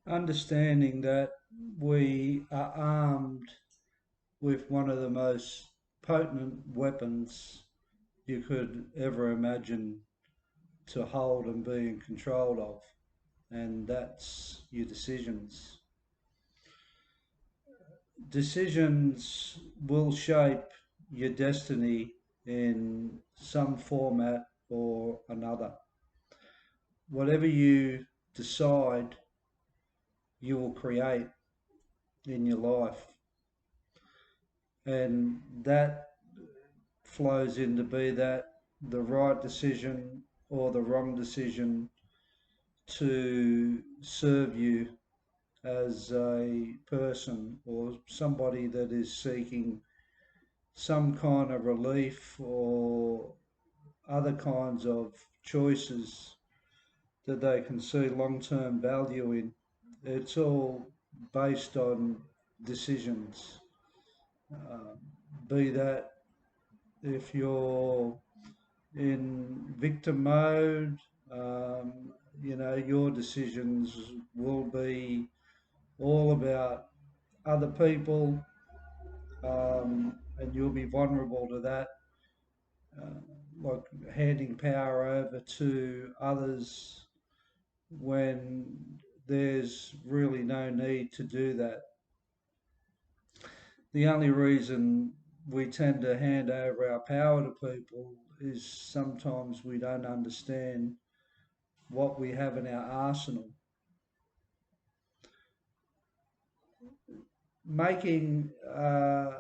Understanding that we are armed with one of the most potent weapons you could ever imagine to hold and be in control of, and that's your decisions. Decisions will shape your destiny in some format or another. Whatever you decide, you will create in your life, and that flows into be that the right decision or the wrong decision to serve you as a person or somebody that is seeking some kind of relief or other kinds of choices that they can see long term value in. It's all based on decisions. Uh, be that if you're in victim mode, your decisions will be all about other people, and you'll be vulnerable to that, uh, like handing power over to others when there's really no need to do that. The only reason we tend to hand over our power to people is sometimes we don't understand what we have in our arsenal. Making a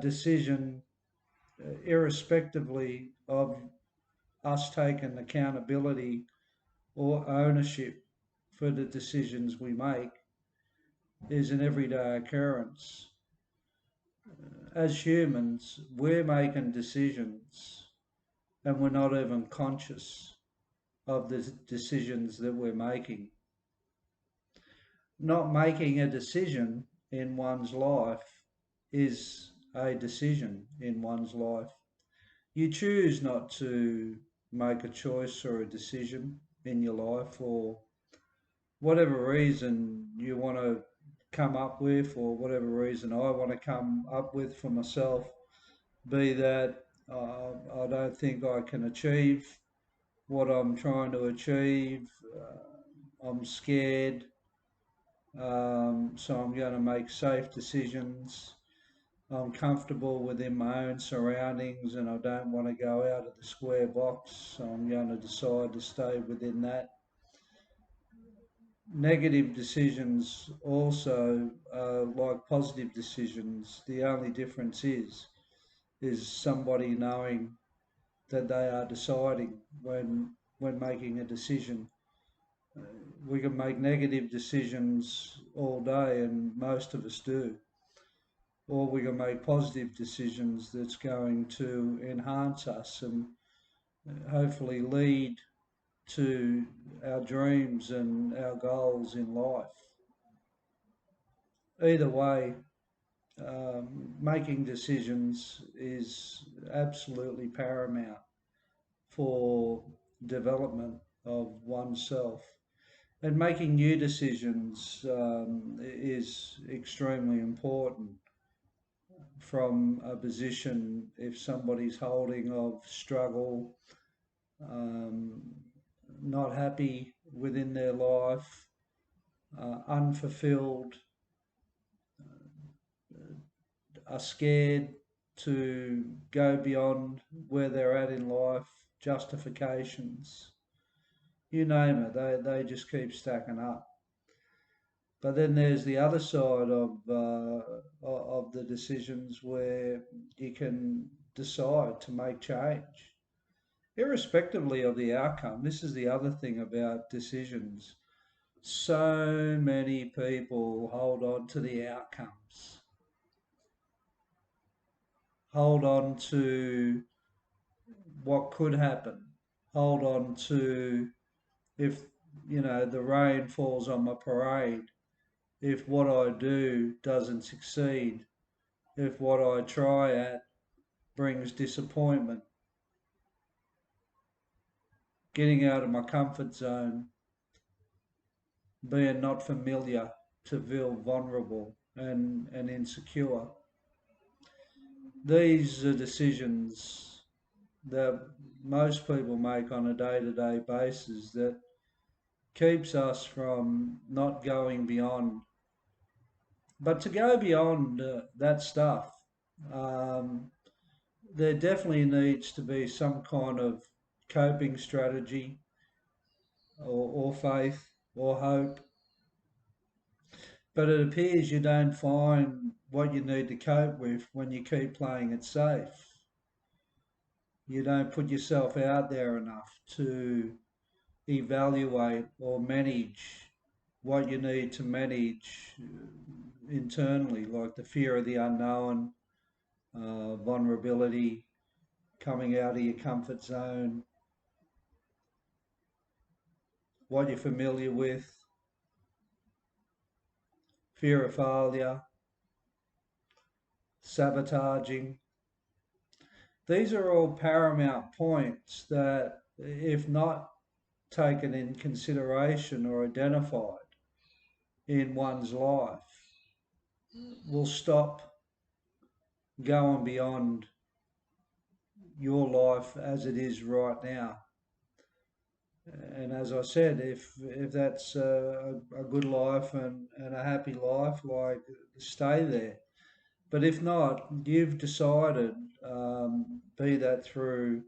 decision, irrespectively of us taking accountability or ownership for the decisions we make, is an everyday occurrence. As humans, we're making decisions and we're not even conscious of the decisions that we're making. Not making a decision in one's life is a decision in one's life. You choose not to make a choice or a decision in your life for whatever reason you want to come up with, or whatever reason I want to come up with for myself, be that I don't think I can achieve what I'm trying to achieve, I'm scared, so I'm going to make safe decisions. I'm comfortable within my own surroundings and I don't want to go out of the square box, so I'm going to decide to stay within that. Negative decisions also are like positive decisions. The only difference is somebody knowing that they are deciding when making a decision. We can make negative decisions all day, and most of us do, or we can make positive decisions that's going to enhance us and hopefully lead to our dreams and our goals in life. Either way, making decisions is absolutely paramount for development of oneself. And making new decisions is extremely important from a position if somebody's holding of struggle, um, not happy within their life, unfulfilled, are scared to go beyond where they're at in life, justifications, you name it, they just keep stacking up. But then there's the other side of the decisions where you can decide to make change, irrespectively of the outcome. This is the other thing about decisions. So many people hold on to the outcomes, hold on to what could happen, hold on to if the rain falls on my parade, if what I do doesn't succeed, if what I try at brings disappointment, getting out of my comfort zone. being not familiar, to feel vulnerable and insecure. These are decisions that most people make on a day-to-day basis that keeps us from not going beyond. But to go beyond that stuff, um, there definitely needs to be some kind of coping strategy or faith or hope. But it appears you don't find what you need to cope with when you keep playing it safe. You don't put yourself out there enough to evaluate or manage what you need to manage internally, like the fear of the unknown, vulnerability, coming out of your comfort zone, what you're familiar with, fear of failure, sabotaging. These are all paramount points that, if not taken in consideration or identified in one's life, will stop going beyond your life as it is right now. And as I said, if that's a good life and a happy life, like, stay there. But if not, you've decided, be that through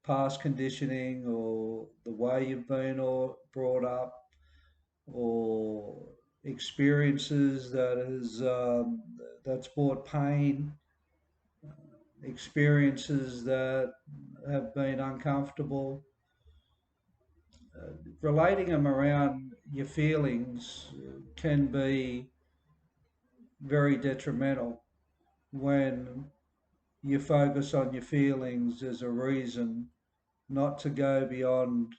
past conditioning or the way you've been or brought up, or experiences that's brought pain, experiences that have been uncomfortable, relating them around your feelings can be very detrimental when you focus on your feelings as a reason not to go beyond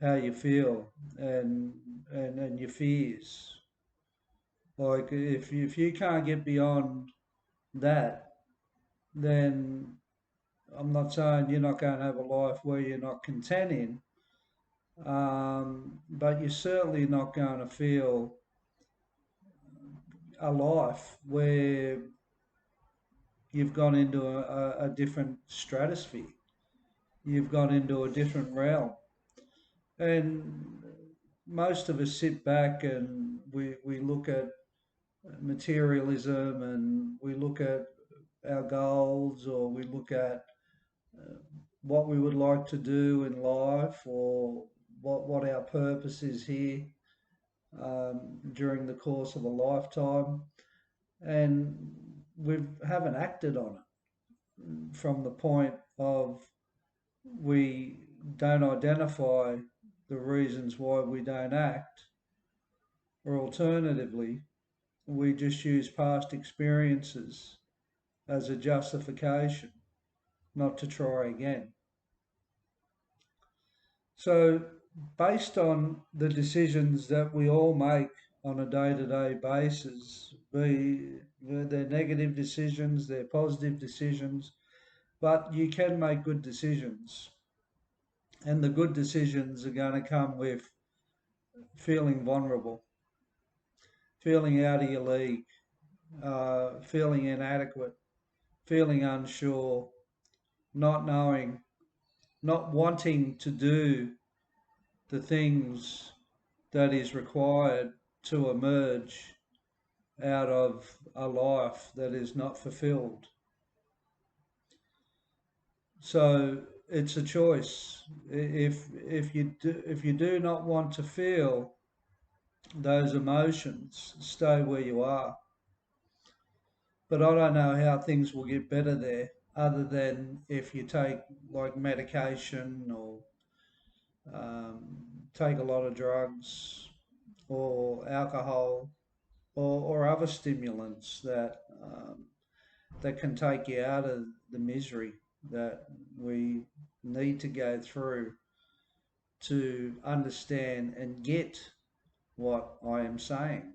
how you feel and your fears. Like, if you can't get beyond that, then I'm not saying you're not going to have a life where you're not content in, but you're certainly not going to feel a life where you've gone into a different stratosphere. You've gone into a different realm. And most of us sit back and we look at materialism, and we look at our goals, or we look at uh, what we would like to do in life, or what our purpose is here during the course of a lifetime. And we haven't acted on it from the point of, we don't identify the reasons why we don't act, or alternatively, we just use past experiences as a justification not to try again. So, based on the decisions that we all make on a day-to-day basis, be they're negative decisions, they're positive decisions, but you can make good decisions. And the good decisions are going to come with feeling vulnerable, feeling out of your league, feeling inadequate, feeling unsure, not knowing, not wanting to do the things that is required to emerge out of a life that is not fulfilled. So it's a choice. If you do not want to feel those emotions, stay where you are. But I don't know how things will get better there, other than if you take, like, medication, or take a lot of drugs or alcohol, or other stimulants that can take you out of the misery that we need to go through to understand and get what I am saying.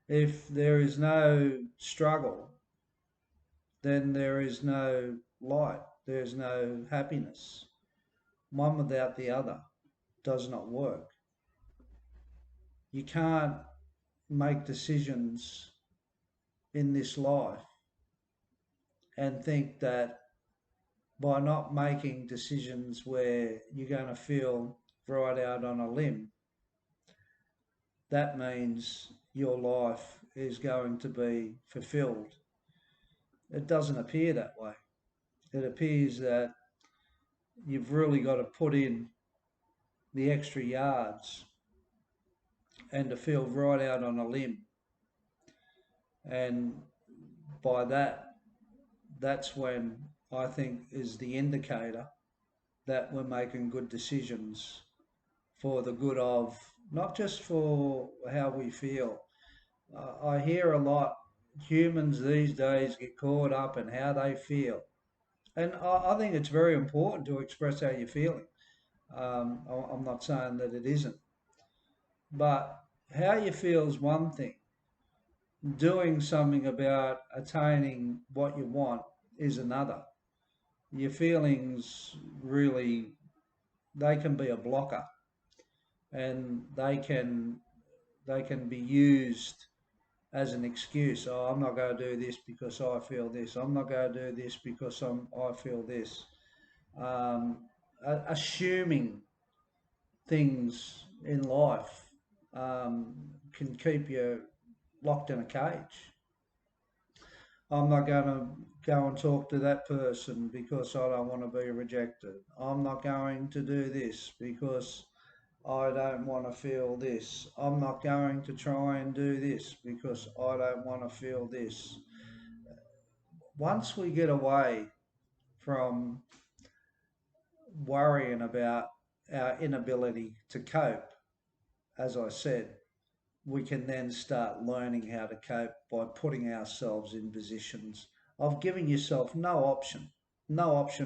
If there is no struggle, then there is no light, there's no happiness. One without the other does not work. You can't make decisions in this life and think that by not making decisions where you're going to feel right out on a limb, that means your life is going to be fulfilled. It doesn't appear that way. It appears that you've really got to put in the extra yards and to feel right out on a limb. And by that, that's when I think is the indicator that we're making good decisions for the good of, not just for how we feel. I hear a lot, humans these days get caught up in how they feel. And I think it's very important to express how you're feeling. I'm not saying that it isn't. But how you feel is one thing. Doing something about attaining what you want is another. Your feelings really, they can be a blocker, and they can be used as an excuse. Oh, I'm not going to do this because I feel this. I'm not going to do this because I feel this. Um, Assuming things in life can keep you locked in a cage. I'm not going to go and talk to that person because I don't want to be rejected. I'm not going to do this because I don't want to feel this. I'm not going to try and do this because I don't want to feel this. Once we get away from worrying about our inability to cope, as I said, we can then start learning how to cope by putting ourselves in positions of giving yourself no option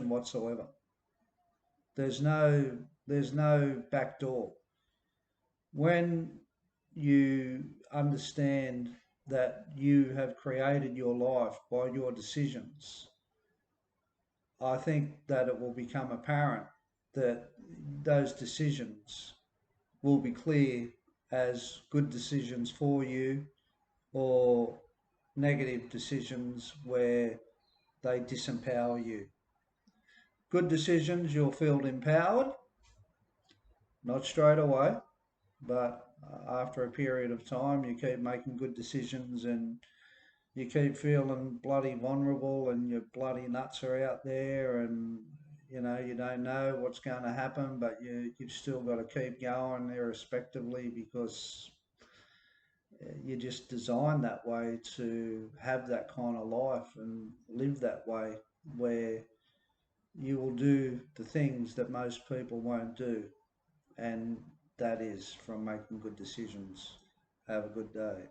whatsoever. There's no back door. When you understand that you have created your life by your decisions, I think that it will become apparent that those decisions will be clear as good decisions for you or negative decisions where they disempower you. Good decisions, you'll feel empowered, not straight away, but after a period of time, you keep making good decisions and you keep feeling bloody vulnerable and your bloody nuts are out there and you don't know what's going to happen, but you've still got to keep going irrespectively because you're just designed that way to have that kind of life and live that way where you will do the things that most people won't do, and that is from making good decisions. Have a good day.